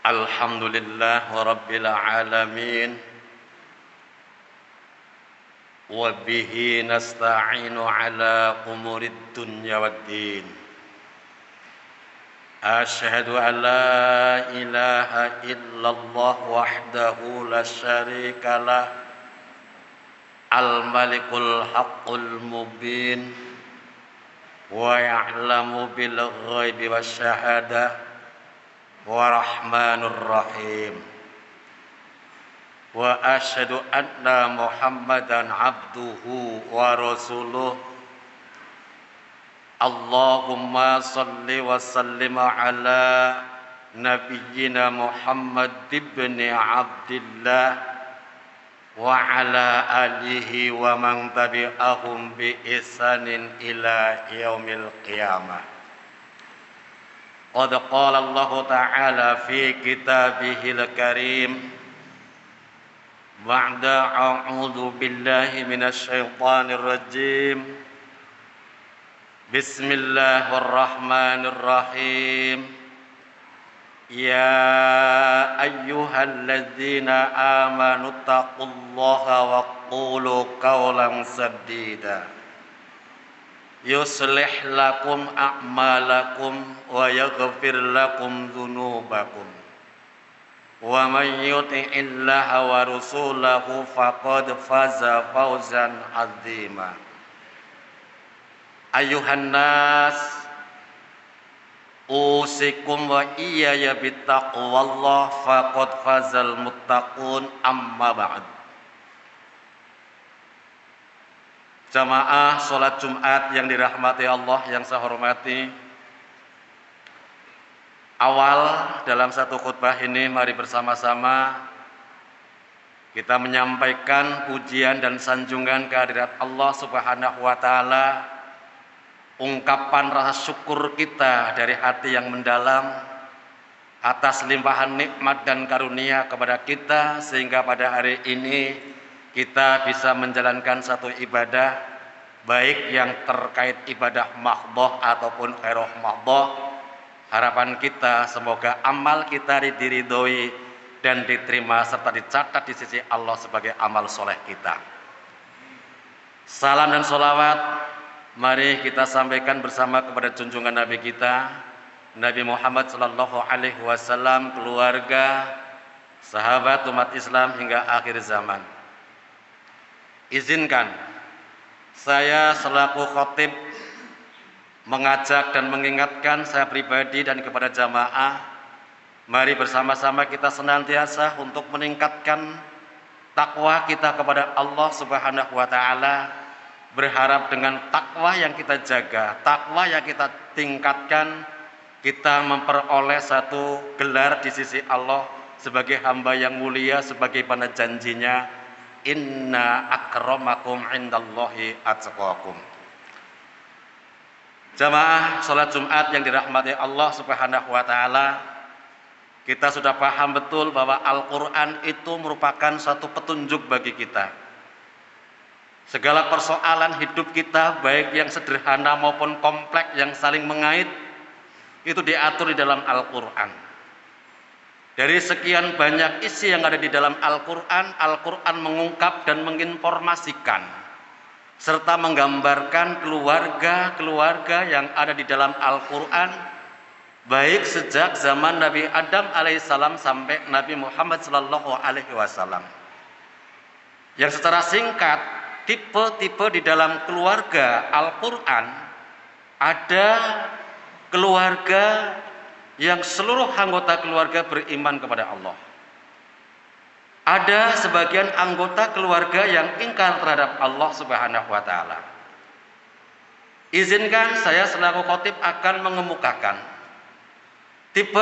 Alhamdulillah Rabbil Alamin. Wa bihi nasta'inu ala umurid dunya waddin. Asyhadu an la ilaha illallah wahdahu la syarika lah, al-malikul haqqul mubin, wa ya'lamu bil ghaibi wasyahadah, Warahmanur Rahim. Wa asyhadu anna Muhammadan abduhu wa rasuluh. Allahumma salli wa sallim ala nabiyyina Muhammad ibn Abdillah wa ala alihi wa man tabi'ahum bi ihsanin ila yaumil qiyamah. Qad qala Allah Ta'ala fi kitabihil karim ba'da a'udzu billahi minasy syaithanir rajim. Bismillahirrahmanirrahim. Ya ayyuhalladzina amanu taqullaha wa qulu qawlan sadida. Yuslih lakum a'malakum wa yaghfir lakum dzunubakum. Wa man yuti'illaha wa rasulahu faqad faza fawzan 'azima. Ayuhan nas, usikum wa iyaya bittaqwallah faqad fazal muttaqun, amma ba'd. Jamaah sholat Jumat yang dirahmati Allah, yang saya hormati, awal dalam satu khutbah ini mari bersama-sama kita menyampaikan pujian dan sanjungan kehadirat Allah Subhanahu wa Ta'ala, ungkapan rasa syukur kita dari hati yang mendalam atas limpahan nikmat dan karunia kepada kita, sehingga pada hari ini kita bisa menjalankan satu ibadah, baik yang terkait ibadah mahdhah ataupun ghairah mahdhah. Harapan kita semoga amal kita diridhoi dan diterima serta dicatat di sisi Allah sebagai amal soleh kita. Salam dan sholawat mari kita sampaikan bersama kepada junjungan Nabi kita, Nabi Muhammad sallallahu alaihi wasallam, keluarga, sahabat umat Islam hingga akhir zaman. Izinkan saya selaku khatib mengajak dan mengingatkan saya pribadi dan kepada jamaah, mari bersama-sama kita senantiasa untuk meningkatkan takwa kita kepada Allah Subhanahu wa Ta'ala, berharap dengan takwa yang kita jaga, takwa yang kita tingkatkan, kita memperoleh satu gelar di sisi Allah sebagai hamba yang mulia, sebagai mana janjinya, inna akramakum indallahi atqakum. Jamaah sholat Jumat yang dirahmati Allah Subhanahu wa Ta'ala, kita sudah paham betul bahwa Al-Quran itu merupakan satu petunjuk bagi kita. Segala persoalan hidup kita, baik yang sederhana maupun kompleks yang saling mengait, itu diatur di dalam Al-Quran. Dari sekian banyak isi yang ada di dalam Al-Quran, Al-Quran mengungkap dan menginformasikan serta menggambarkan keluarga-keluarga yang ada di dalam Al-Quran, baik sejak zaman Nabi Adam alaihissalam sampai Nabi Muhammad sallallahu alaihi wasallam. Yang secara singkat, tipe-tipe di dalam keluarga Al-Quran, ada keluarga yang seluruh anggota keluarga beriman kepada Allah. Ada sebagian anggota keluarga yang ingkar terhadap Allah Subhanahu wa Ta'ala. Izinkan saya selaku khatib akan mengemukakan tipe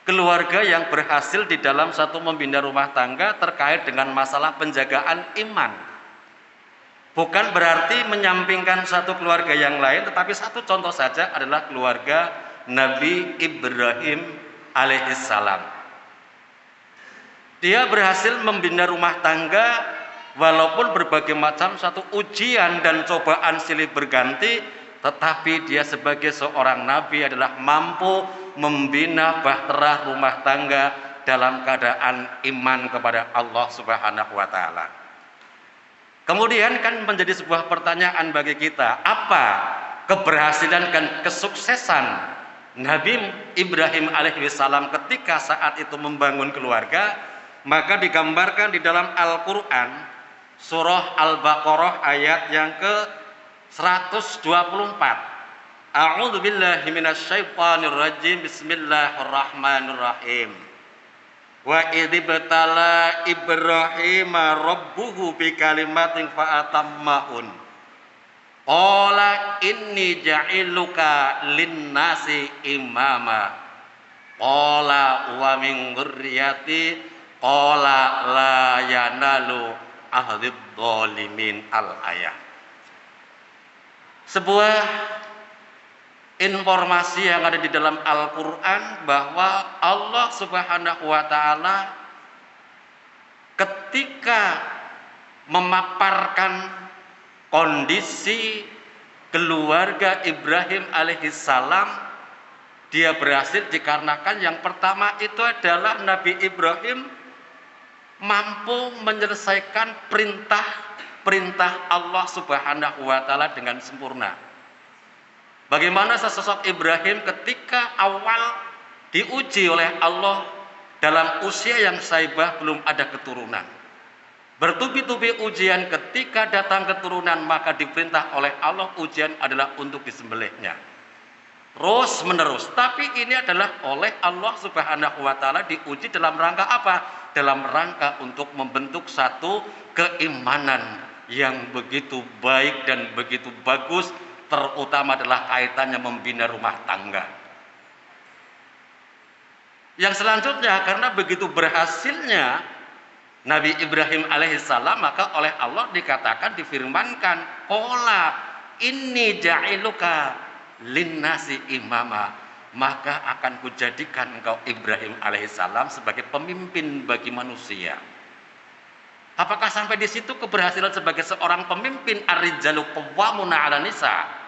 keluarga yang berhasil di dalam satu membina rumah tangga terkait dengan masalah penjagaan iman. Bukan berarti menyampingkan satu keluarga yang lain, tetapi satu contoh saja adalah keluarga Nabi Ibrahim alaihissalam. Dia berhasil membina rumah tangga walaupun berbagai macam satu ujian dan cobaan silih berganti, tetapi dia sebagai seorang nabi adalah mampu membina bahtera rumah tangga dalam keadaan iman kepada Allah Subhanahu wa taala. Kemudian kan menjadi sebuah pertanyaan bagi kita, apa keberhasilan dan kesuksesan Nabi Ibrahim alaihissalam ketika saat itu membangun keluarga? Maka digambarkan di dalam Al-Quran surah Al-Baqarah ayat yang ke 124. A'udzu billahi minasyaitonir rajim. Bismillahirrahmanirrahim. Wa idzibtala Ibrahima rabbuhu bi kalimatin fa'atammahun. Qala inni ja'iluka linnasi imama. Qala wa min dzurriyyati qala la yanalu ahdidz dzalimin. Al-ayah. Sebuah informasi yang ada di dalam Al-Quran bahwa Allah Subhanahu wa taala ketika memaparkan kondisi keluarga Ibrahim alaihissalam, dia berhasil dikarenakan yang pertama itu adalah Nabi Ibrahim mampu menyelesaikan perintah Allah Subhanahu wa taala dengan sempurna. Bagaimana sesosok Ibrahim ketika awal diuji oleh Allah dalam usia yang saibah, belum ada keturunan. Bertubi-tubi ujian, ketika datang keturunan maka diperintah oleh Allah ujian adalah untuk disembelihnya. Terus menerus, tapi ini adalah oleh Allah Subhanahu wa taala diuji dalam rangka apa? Dalam rangka untuk membentuk satu keimanan yang begitu baik dan begitu bagus, terutama adalah kaitannya membina rumah tangga. Yang selanjutnya, karena begitu berhasilnya Nabi Ibrahim alaihissalam, maka oleh Allah dikatakan, difirmankan, qala inni ja'iluka linnasi imama, maka akan kujadikan engkau Ibrahim alaihissalam sebagai pemimpin bagi manusia. Apakah sampai di situ keberhasilan sebagai seorang pemimpin? Ar-rijalu qawwamuna 'alan nisa.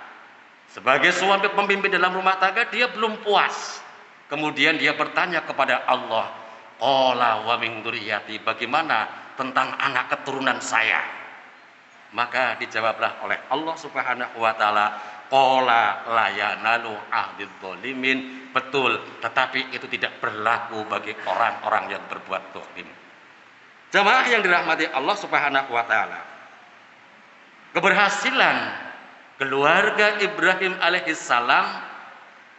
Sebagai suami pemimpin dalam rumah tangga, dia belum puas. Kemudian dia bertanya kepada Allah, qala wa min dzurriyyati, bagaimana tentang anak keturunan saya? Maka dijawablah oleh Allah Subhanahu wa taala, qala la yanalu ahdidz dzalimin. Betul, tetapi itu tidak berlaku bagi orang-orang yang berbuat zalim. Jamaah yang dirahmati Allah Subhanahu wa taala, keberhasilan keluarga Ibrahim alaihissalam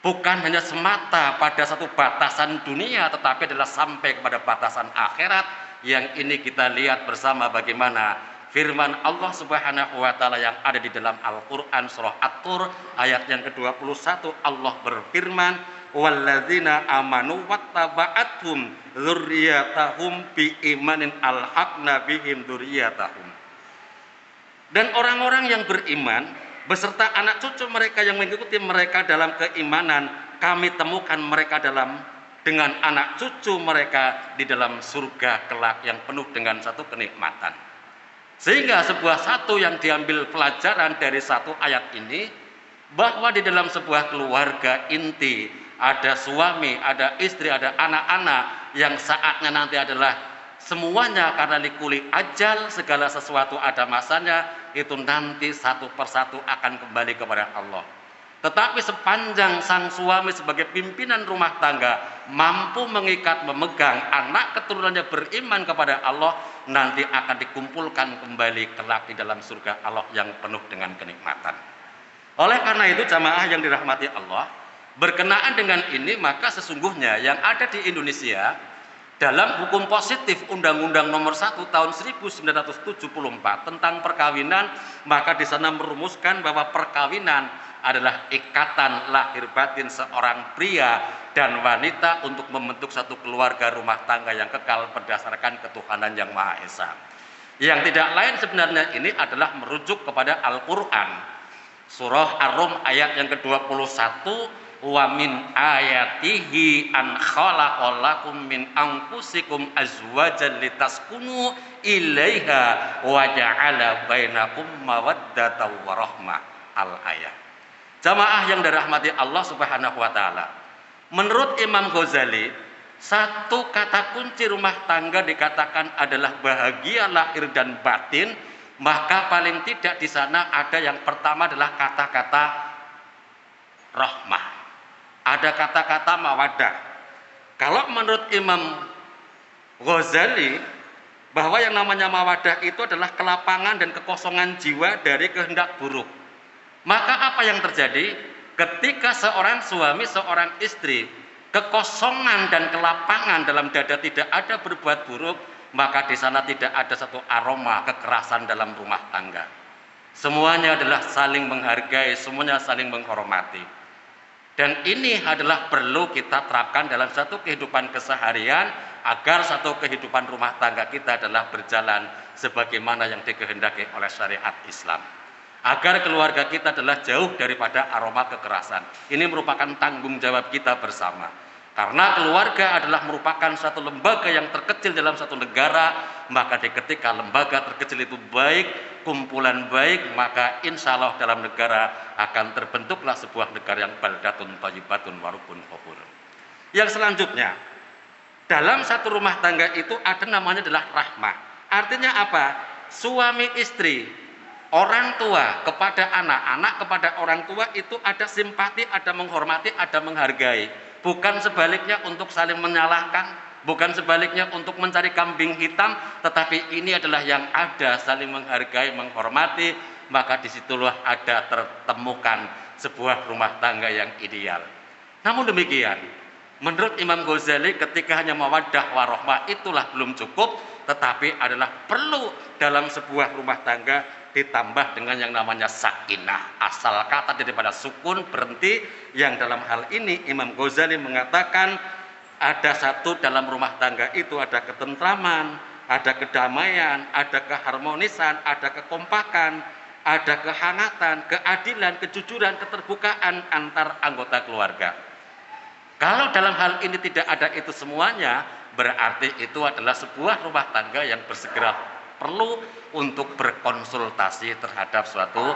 bukan hanya semata pada satu batasan dunia, tetapi adalah sampai kepada batasan akhirat. Yang ini kita lihat bersama bagaimana firman Allah Subhanahu wa taala yang ada di dalam Al-Qur'an surah At-Tur ayat yang ke-21. Allah berfirman, walladzina amanu wattaba'athum dzurriyyatahum biimanin alhaqna bihim dzurriyyatahum. Dan orang-orang yang beriman beserta anak cucu mereka yang mengikuti mereka dalam keimanan, kami temukan mereka dengan anak cucu mereka di dalam surga kelak yang penuh dengan satu kenikmatan. Sehingga satu yang diambil pelajaran dari satu ayat ini, bahwa di dalam sebuah keluarga inti ada suami, ada istri, ada anak-anak, yang saatnya nanti adalah semuanya karena likuli ajal, segala sesuatu ada masanya, itu nanti satu persatu akan kembali kepada Allah. Tetapi sepanjang sang suami sebagai pimpinan rumah tangga mampu mengikat, memegang anak keturunannya beriman kepada Allah, nanti akan dikumpulkan kembali kelak di dalam surga Allah yang penuh dengan kenikmatan. Oleh karena itu jamaah yang dirahmati Allah, berkenaan dengan ini maka sesungguhnya yang ada di Indonesia dalam hukum positif Undang-Undang Nomor 1 Tahun 1974 tentang perkawinan, maka di sana merumuskan bahwa perkawinan adalah ikatan lahir batin seorang pria dan wanita untuk membentuk satu keluarga rumah tangga yang kekal berdasarkan ketuhanan yang Maha Esa. Yang tidak lain sebenarnya ini adalah merujuk kepada Al-Quran. Surah Ar-Rum ayat yang ke-21, wa min ayatihi an khalaqalakum min anfusikum azwajan litaskunu ilaiha wa ja'ala bainakum mawaddatan wa rahmah. Al-ayat. Jamaah yang dirahmati Allah Subhanahu wa taala, Menurut Imam Ghazali, satu kata kunci rumah tangga dikatakan adalah bahagia lahir dan batin, maka paling tidak di sana ada yang pertama adalah kata-kata rahmah. Ada kata-kata mawaddah. Kalau menurut Imam Ghazali, bahwa yang namanya mawaddah itu adalah kelapangan dan kekosongan jiwa dari kehendak buruk. Maka apa yang terjadi ketika seorang suami, seorang istri kekosongan dan kelapangan dalam dada, tidak ada berbuat buruk, maka di sana tidak ada satu aroma kekerasan dalam rumah tangga. Semuanya adalah saling menghargai, semuanya saling menghormati. Dan ini adalah perlu kita terapkan dalam satu kehidupan keseharian, agar satu kehidupan rumah tangga kita adalah berjalan sebagaimana yang dikehendaki oleh syariat Islam. Agar keluarga kita adalah jauh daripada aroma kekerasan. Ini merupakan tanggung jawab kita bersama. Karena keluarga adalah merupakan satu lembaga yang terkecil dalam satu negara, maka ketika lembaga terkecil itu baik, kumpulan baik, maka insya Allah dalam negara akan terbentuklah sebuah negara yang baldatun thayyibatun warubun ghafur. Yang selanjutnya, dalam satu rumah tangga itu ada namanya adalah rahmah. Artinya apa? Suami istri, orang tua kepada anak, anak kepada orang tua itu ada simpati, ada menghormati, ada menghargai. Bukan sebaliknya untuk saling menyalahkan, bukan sebaliknya untuk mencari kambing hitam, tetapi ini adalah yang ada saling menghargai, menghormati, maka disitulah ada tertemukan sebuah rumah tangga yang ideal. Namun demikian, menurut Imam Ghazali, ketika hanya mawaddah warahmah itulah belum cukup, tetapi adalah perlu dalam sebuah rumah tangga ditambah dengan yang namanya sakinah. Asal kata daripada sukun, berhenti, yang dalam hal ini Imam Ghazali mengatakan ada satu dalam rumah tangga itu ada ketentraman, ada kedamaian, ada keharmonisan, ada kekompakan, ada kehangatan, keadilan, kejujuran, keterbukaan antar anggota keluarga. Kalau dalam hal ini tidak ada itu semuanya, berarti itu adalah sebuah rumah tangga yang bersegera perlu untuk berkonsultasi terhadap suatu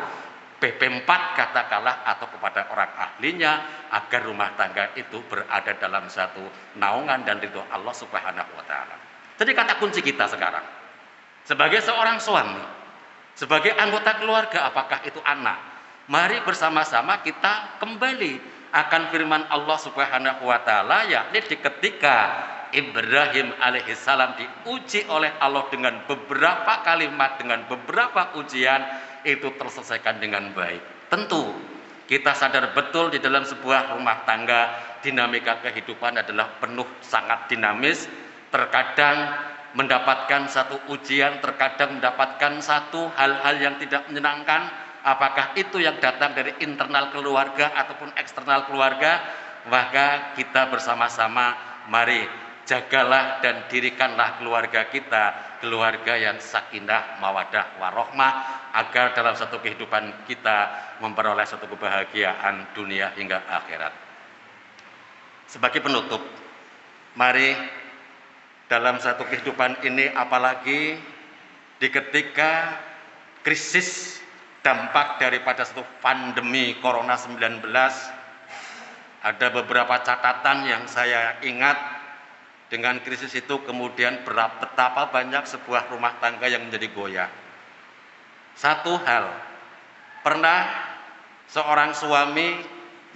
BP4 katakanlah, atau kepada orang ahlinya, agar rumah tangga itu berada dalam satu naungan dan ridho Allah Subhanahu wa Ta'ala. Jadi kata kunci kita sekarang, sebagai seorang suami, sebagai anggota keluarga, apakah itu anak, mari bersama-sama kita kembali akan firman Allah Subhanahu wa Ta'ala, yakni ketika Ibrahim alaihissalam diuji oleh Allah dengan beberapa kalimat, dengan beberapa ujian, itu terselesaikan dengan baik. Tentu kita sadar betul di dalam sebuah rumah tangga dinamika kehidupan adalah penuh sangat dinamis. Terkadang mendapatkan satu ujian, terkadang mendapatkan satu hal-hal yang tidak menyenangkan. Apakah itu yang datang dari internal keluarga ataupun eksternal keluarga? Maka kita bersama-sama mari jagalah dan dirikanlah keluarga kita, keluarga yang sakinah, mawaddah, warahmah, agar dalam satu kehidupan kita memperoleh satu kebahagiaan dunia hingga akhirat. Sebagai penutup, mari dalam satu kehidupan ini, apalagi di ketika krisis dampak daripada satu pandemi Corona 19, ada beberapa catatan yang saya ingat. Dengan krisis itu kemudian betapa banyak sebuah rumah tangga yang menjadi goyah. Satu hal, pernah seorang suami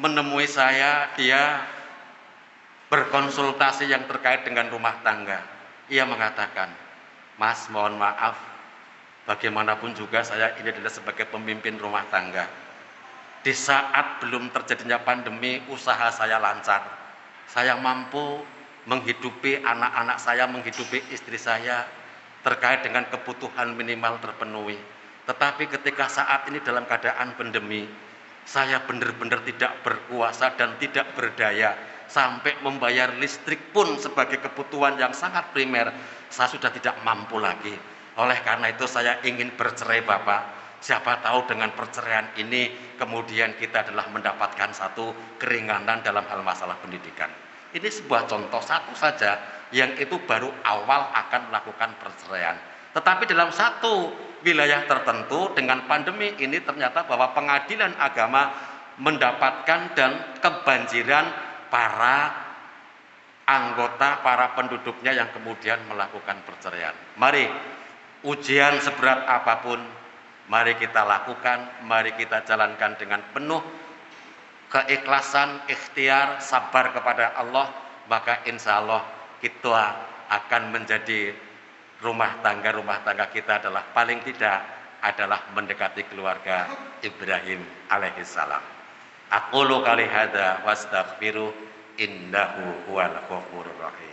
menemui saya, dia berkonsultasi yang terkait dengan rumah tangga. Ia mengatakan, "Mas, mohon maaf, bagaimanapun juga saya ini adalah sebagai pemimpin rumah tangga. Di saat belum terjadinya pandemi, usaha saya lancar. Saya mampu menghidupi anak-anak saya, menghidupi istri saya, terkait dengan kebutuhan minimal terpenuhi. Tetapi ketika saat ini dalam keadaan pandemi, saya benar-benar tidak berkuasa dan tidak berdaya, sampai membayar listrik pun sebagai kebutuhan yang sangat primer, saya sudah tidak mampu lagi. Oleh karena itu saya ingin bercerai Bapak. Siapa tahu dengan perceraian ini kemudian kita adalah mendapatkan satu keringanan dalam hal masalah pendidikan." Ini sebuah contoh satu saja yang itu baru awal akan melakukan perceraian. Tetapi dalam satu wilayah tertentu dengan pandemi ini ternyata bahwa pengadilan agama mendapatkan dan kebanjiran para anggota, para penduduknya yang kemudian melakukan perceraian. Mari, ujian seberat apapun, mari kita lakukan, mari kita jalankan dengan penuh keikhlasan, ikhtiar, sabar kepada Allah, maka insya Allah kita akan menjadi rumah tangga kita adalah paling tidak adalah mendekati keluarga Ibrahim alaihissalam. Aqulu qali hadza wastaghfiru innahu huwal ghafurur rahim.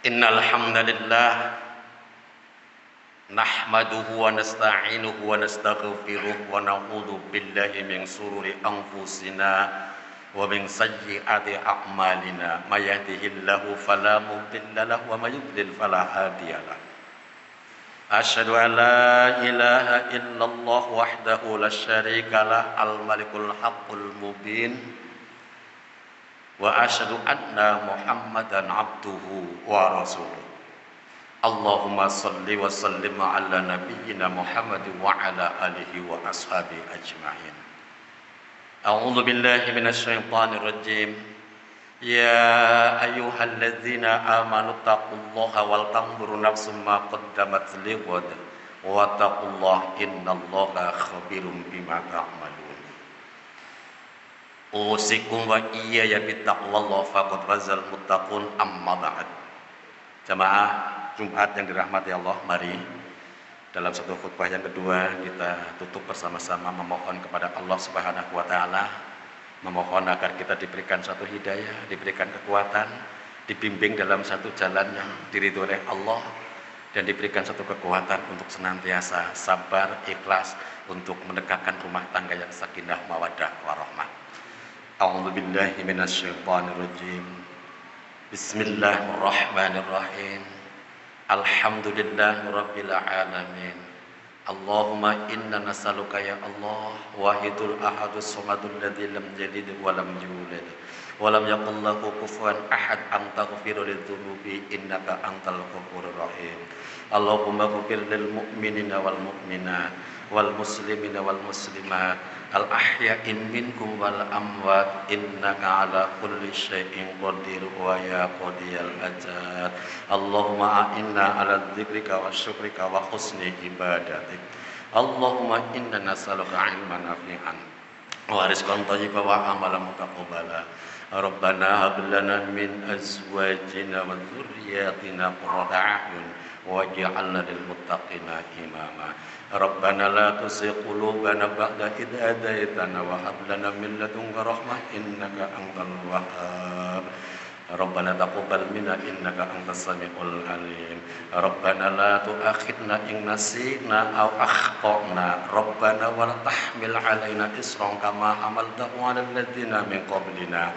Innal hamdalillah nahmaduhu wa nasta'inuhu wa nastaghfiruh wa na'udzu billahi min shururi anfusina wa min sayyiati a'malina may yahdihillahu fala mudilla lahu wa may yudlil fala hadiyalah. Asyhadu an la ilaha illallah wahdahu la syarikalah al-malikul haqqul mubin wa asyhadu anna Muhammadan abduhu wa rasuluh. Allahumma salli wa sallim ala nabiyyina Muhammad wa ala alihi wa ashabihi ajma'in. A'udzu billahi minasy syaithanir rajim. Ya ayyuhalladzina amanu taqullaha wal tanzur nafsum ma qaddamat lighad wa taqullaha innallaha khabirum bima ta'malun. Usikum wa iyaya bittaqwallah faqad fazal muttaqun amma ba'd. Jamaah Jumat yang dirahmati Allah, mari dalam satu khutbah yang kedua kita tutup bersama-sama memohon kepada Allah Subhanahu wa taala, memohon agar kita diberikan satu hidayah, diberikan kekuatan, dibimbing dalam satu jalan yang diridhoi oleh Allah, dan diberikan satu kekuatan untuk senantiasa sabar, ikhlas untuk menegakkan rumah tangga yang sakinah, mawaddah, warahmah. A'udzu billahi minasy syaithanir rajim. Bismillahirrahmanirrahim. Alhamdulillahirabbil alamin. Allahumma inna nas'aluka ya Allah wahidul ahadus samadul ladzi lam yalid wa lam yulad wa lam yakul lahu kufuwan ahad an taghfir lidzunubi innaka antal ghafurur rahim. Allahumma ighfir lil mu'minina wal mu'minat wal muslimina wal muslimat al ahya'in minkum wal amwat innaka ala kulli syai'in qadir wa ya qadiyal ajat. Allahumma a'inna ala dzikrika wa syukrika wa husni ibadatik. Allahumma inna nas'aluka ilman nafi'an wa rizqan thayyiban wa amalan mutaqabbala. Rabbana hab lana min azwajina wa dzurriyyatina qurrata a'yun waj'alna lil muttaqina imama. Rabbana la tuzigh qulubana ba'da idh hadaytana wa hab lana min ladunka rahmah innaka antal wahhab. Rabbana taqabbal minna innaka antas samiul alim. Rabbana la tu'akhidna in nasina aw akhtana. Rabbana wa la tahmil 'alaina isran kama hamaltahu 'alal ladzina min qablina.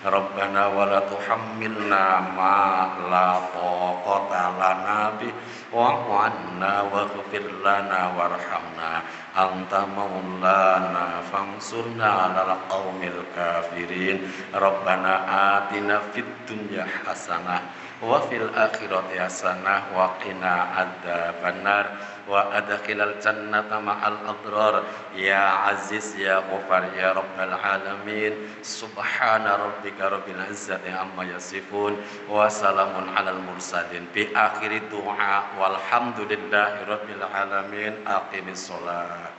Rabbana wa la tuhammilna ma la taqata lana bi wa'fu 'anna waghfir lana warhamna anta maulana fansurna 'alal qaumil kafirin. Rabbana atina fid dunya hasanah wa fil akhirati hasanah wa qina adzabannar wa adkhilal jannata ma'al abrar ya aziz ya ghafar ya rabbal alamin. Subhana rabbika rabbil izzati amma yasifun wa salamun alal mursalin bi akhiri du'a walhamdulillahi rabbil alamin. Aqimis shalah.